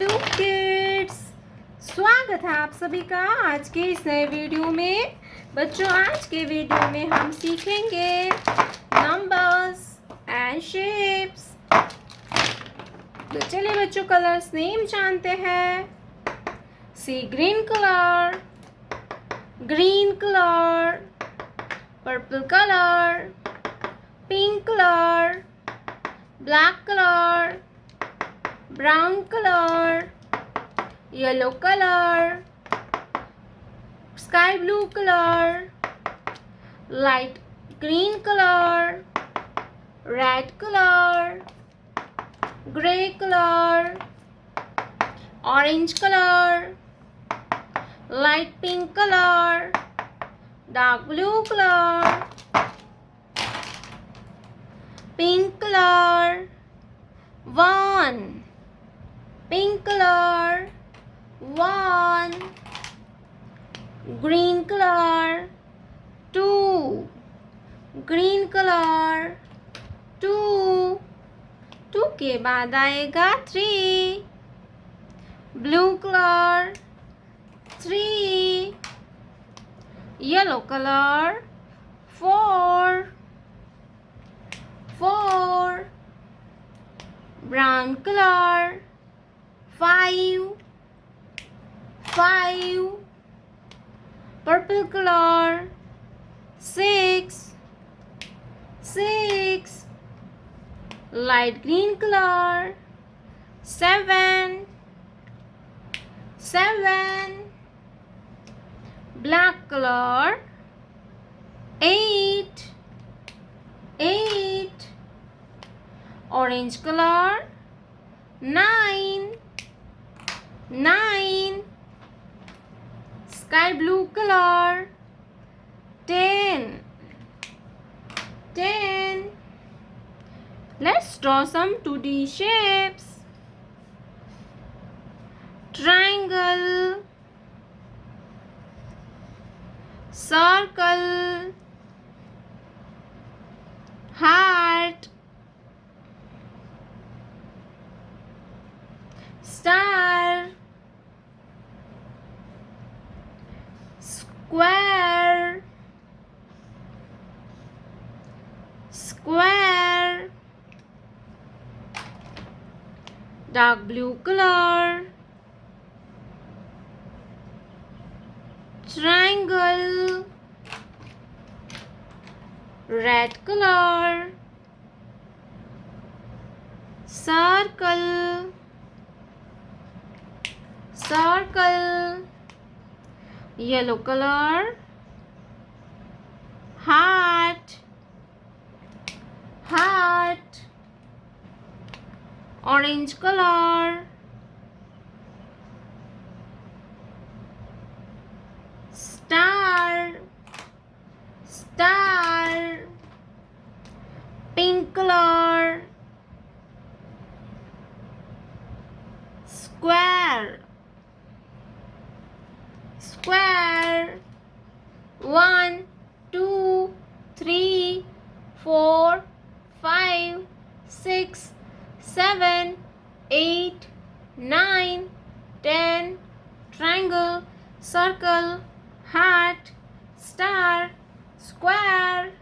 Hello kids, स्वागत है आप सभी का आज के इस नए वीडियो में। बच्चों, आज के वीडियो में हम सीखेंगे नंबर्स एंड शेप्स। तो चलिए बच्चों, कलर्स नेम जानते हैं। See green colour, purple colour, pink colour, black colour, brown color, yellow color, sky blue color, light green color, red color, gray color, orange color, light pink color, dark blue color, pink color, one, pink color, one, green color, two, green color, two, two के बाद आएगा three, blue color, three, yellow color, four, four, brown color, five, five, purple color, six, six, light green color, seven, seven, black color, eight, eight, orange color, nine, nine, sky blue color, 10, 10. Let's draw some 2D shapes. Triangle, circle, heart, star, square, square, dark blue color, triangle, red color, circle, circle, yellow color, heart, heart, orange color, star, star, pink color, square, square, 1, 2, 3, 4, 5, 6, 7, 8, 9, 10, triangle, circle, heart, star, square.